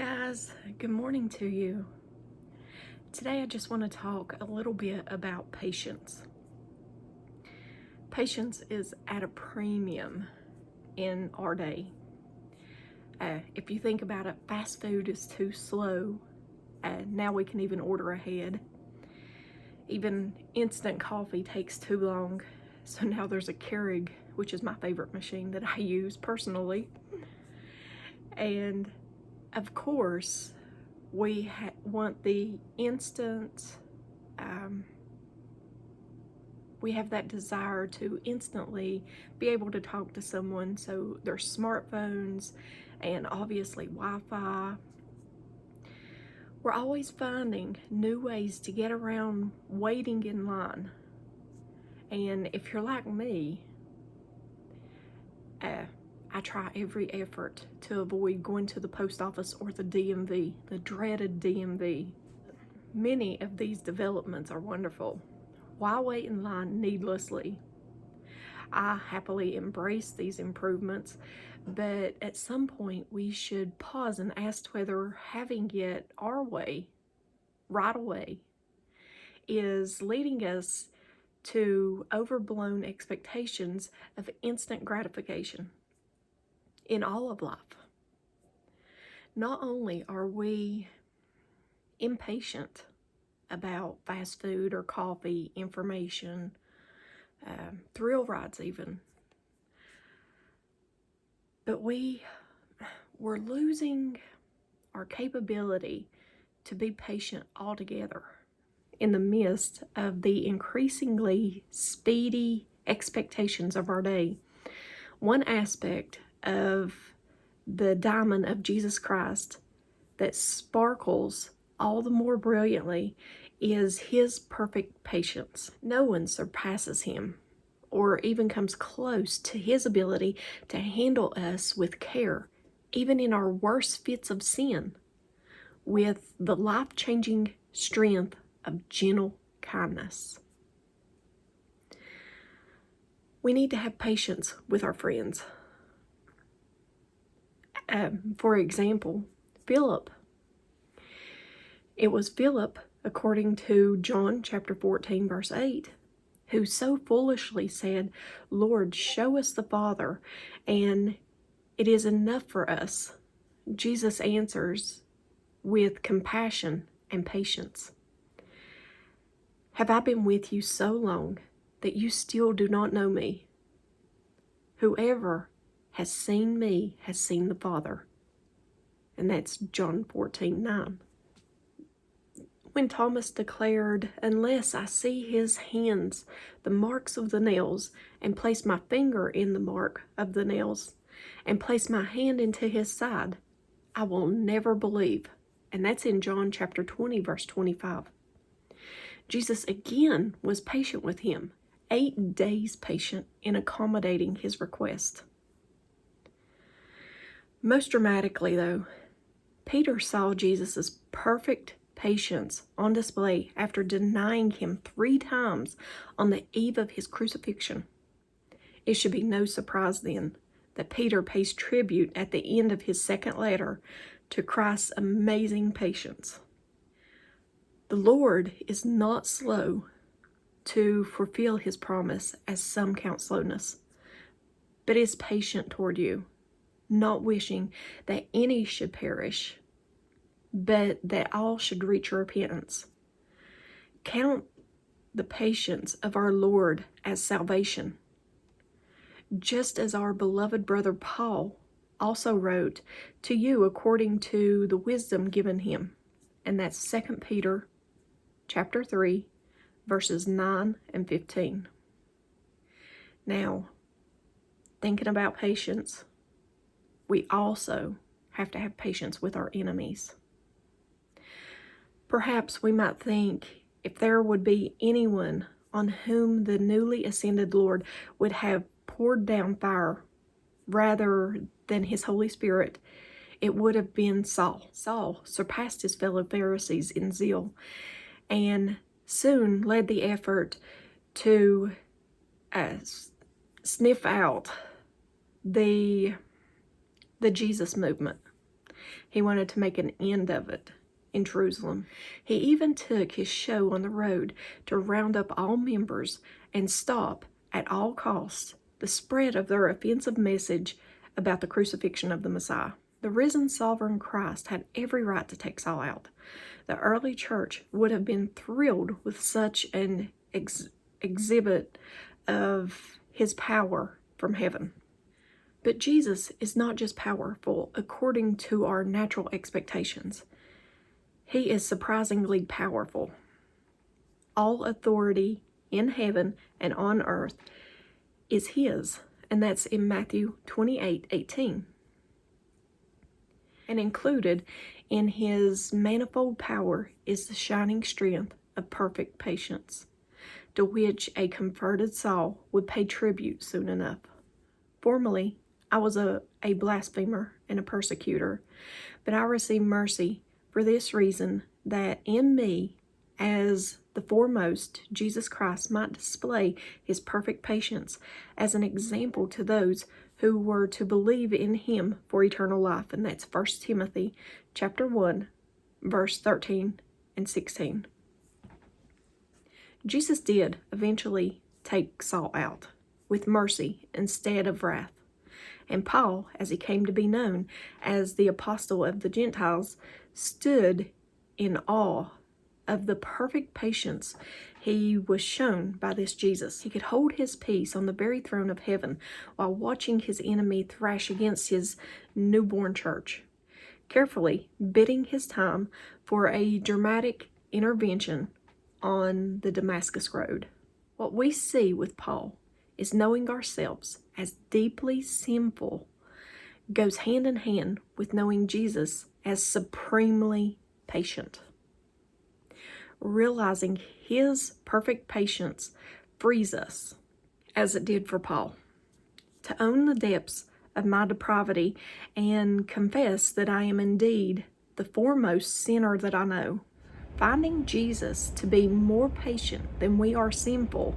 guys, good morning to you. Today I just want to talk a little bit about patience. Patience is at a premium in our day. If you think about it, fast food is too slow. Now we can even order ahead. Even instant coffee takes too long. So now there's a Keurig, which is my favorite machine that I use personally. And of course, we want the instant, we have that desire to instantly be able to talk to someone, so their smartphones and obviously Wi-Fi. We're always finding new ways to get around waiting in line. And if you're like me, I try every effort to avoid going to the post office or the DMV, the dreaded DMV. Many of these developments are wonderful. Why wait in line needlessly? I happily embrace these improvements, but at some point we should pause and ask whether having it our way, right away, is leading us to overblown expectations of instant gratification in all of life. Not only are we impatient about fast food or coffee, information, thrill rides even, but we're losing our capability to be patient altogether in the midst of the increasingly speedy expectations of our day. One aspect of the diamond of Jesus Christ that sparkles all the more brilliantly is his perfect patience. No one surpasses him or even comes close to his ability to handle us with care, even in our worst fits of sin, with the life-changing strength of gentle kindness. We need to have patience with our friends. For example, Philip. It was Philip, according to John chapter 14, verse 8, who so foolishly said, "Lord, show us the Father, and it is enough for us." Jesus answers with compassion and patience. Have I been with you so long that you still do not know me? Whoever has seen me has seen the Father. And that's John 14:9. When Thomas declared, "Unless I see his hands, the marks of the nails, and place my finger in the mark of the nails, and place my hand into his side, I will never believe." And that's in John chapter 20, verse 25. Jesus again was patient with him, 8 days patient in accommodating his request. Most dramatically, though, Peter saw Jesus' perfect patience on display after denying him 3 times on the eve of his crucifixion. It should be no surprise then that Peter pays tribute at the end of his second letter to Christ's amazing patience. The Lord is not slow to fulfill his promise, as some count slowness, but is patient toward you, not wishing that any should perish, but that all should reach repentance. Count the patience of our Lord as salvation. Just as our beloved brother Paul also wrote to you according to the wisdom given him. And that's 2 Peter chapter 3, verses 9 and 15. Now, thinking about patience, we also have to have patience with our enemies. Perhaps we might think, if there would be anyone on whom the newly ascended Lord would have poured down fire rather than his Holy Spirit, it would have been Saul. Saul surpassed his fellow Pharisees in zeal and soon led the effort to sniff out the Jesus movement. He wanted to make an end of it in Jerusalem. He even took his show on the road to round up all members and stop, at all costs, the spread of their offensive message about the crucifixion of the Messiah. The risen sovereign Christ had every right to take Saul out. The early church would have been thrilled with such an exhibit of his power from heaven. But Jesus is not just powerful according to our natural expectations. He is surprisingly powerful. All authority in heaven and on earth is his, and that's in Matthew 28:18. And included in his manifold power is the shining strength of perfect patience, to which a converted Saul would pay tribute soon enough. Formerly, I was a blasphemer and a persecutor, but I received mercy for this reason, that in me, as the foremost, Jesus Christ might display his perfect patience as an example to those who were to believe in him for eternal life. And that's 1 Timothy chapter 1, verse 13 and 16. Jesus did eventually take Saul out with mercy instead of wrath. And Paul, as he came to be known as the apostle of the Gentiles, stood in awe of the perfect patience he was shown by this Jesus. He could hold his peace on the very throne of heaven while watching his enemy thrash against his newborn church, carefully bidding his time for a dramatic intervention on the Damascus Road. What we see with Paul is knowing ourselves as deeply sinful goes hand in hand with knowing Jesus as supremely patient. Realizing his perfect patience frees us, as it did for Paul, to own the depths of my depravity and confess that I am indeed the foremost sinner that I know. Finding Jesus to be more patient than we are sinful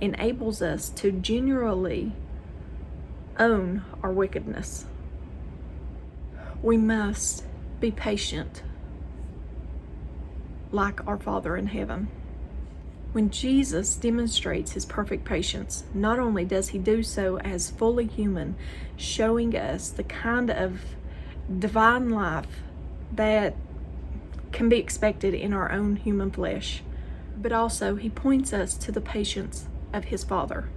enables us to genuinely own our wickedness. We must be patient like our Father in heaven. When Jesus demonstrates his perfect patience, not only does he do so as fully human, showing us the kind of divine life that can be expected in our own human flesh, but also he points us to the patience of his Father.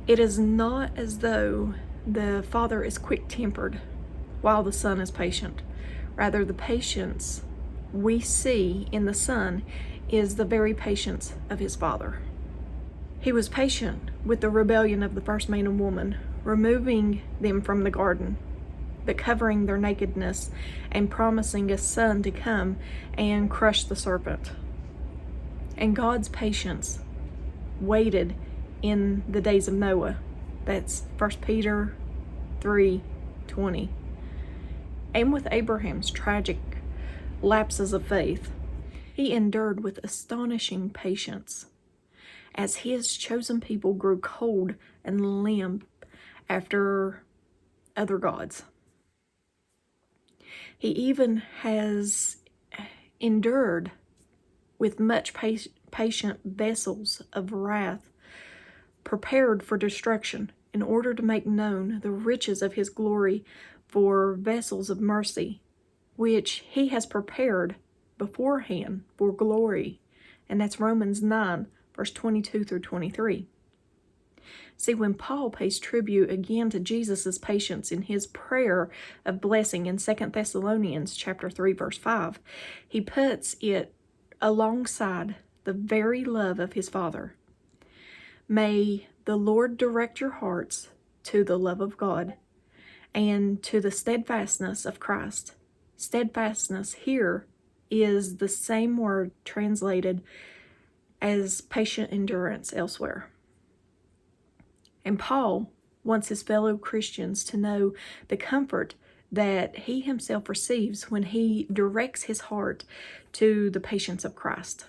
It is not as though the Father is quick-tempered while the Son is patient. Rather, the patience we see in the Son is the very patience of his Father. He was patient with the rebellion of the first man and woman, removing them from the garden, but covering their nakedness and promising a son to come and crush the serpent. And God's patience waited in the days of Noah. That's 1 Peter 3:20. And with Abraham's tragic lapses of faith, he endured with astonishing patience as his chosen people grew cold and limp after other gods. He even has endured with much patient vessels of wrath prepared for destruction in order to make known the riches of his glory for vessels of mercy, which he has prepared beforehand for glory. And that's Romans 9, verse 22 through 23. See, when Paul pays tribute again to Jesus' patience in his prayer of blessing in 2 Thessalonians chapter 3, verse 5, he puts it alongside the very love of his Father. May the Lord direct your hearts to the love of God and to the steadfastness of Christ. Steadfastness here is the same word translated as patient endurance elsewhere. And Paul wants his fellow Christians to know the comfort that he himself receives when he directs his heart to the patience of Christ.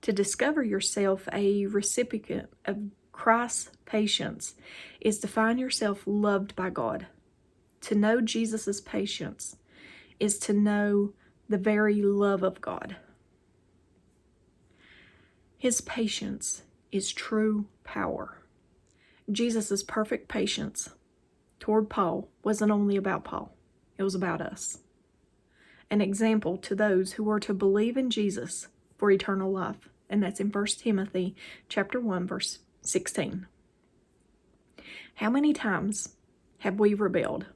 To discover yourself a recipient of Christ's patience is to find yourself loved by God. To know Jesus' patience is to know the very love of God. His patience is true power. Jesus' perfect patience toward Paul wasn't only about Paul. It was about us. An example to those who were to believe in Jesus for eternal life. And that's in 1 Timothy chapter 1, verse 16. How many times have we rebelled?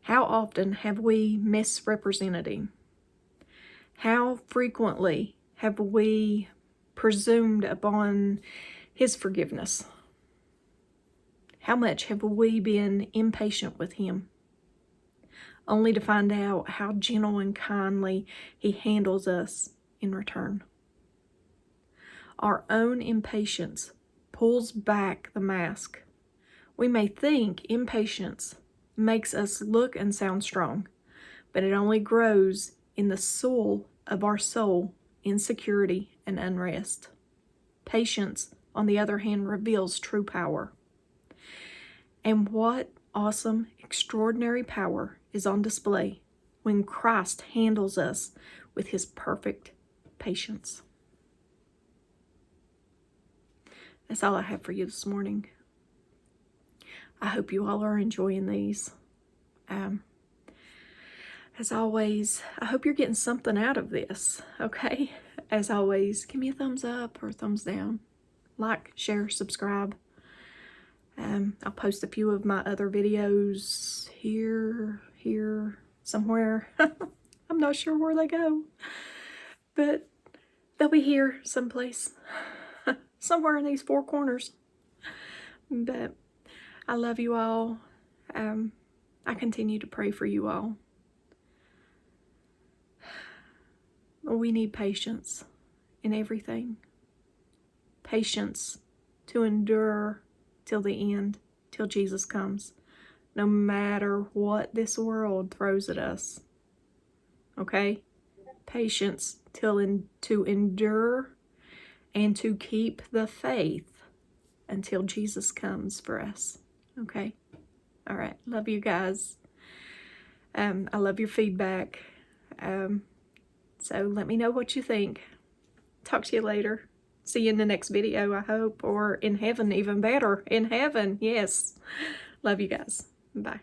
How often have we misrepresented Him? How frequently have we presumed upon His forgiveness? How much have we been impatient with Him, only to find out how gentle and kindly He handles us in return? Our own impatience pulls back the mask. We may think impatience makes us look and sound strong, but it only grows in the soil of our soul, insecurity and unrest. Patience, on the other hand, reveals true power. And what awesome, extraordinary power is on display when Christ handles us with His perfect patience. That's all I have for you this morning. I hope you all are enjoying these. As always, I hope you're getting something out of this, okay? As always, give me a thumbs up or a thumbs down. Like, share, subscribe. I'll post a few of my other videos here, somewhere. I'm not sure where they go, but they'll be here someplace, somewhere in these four corners. But I love you all. I continue to pray for you all. We need patience in everything. Patience to endure till the end, till Jesus comes, no matter what this world throws at us. Okay? Patience to endure and to keep the faith until Jesus comes for us. Okay? All right. Love you guys. I love your feedback. So let me know what you think. Talk to you later. See you in the next video, I hope, or in heaven, even better. In heaven, yes. Love you guys. Bye.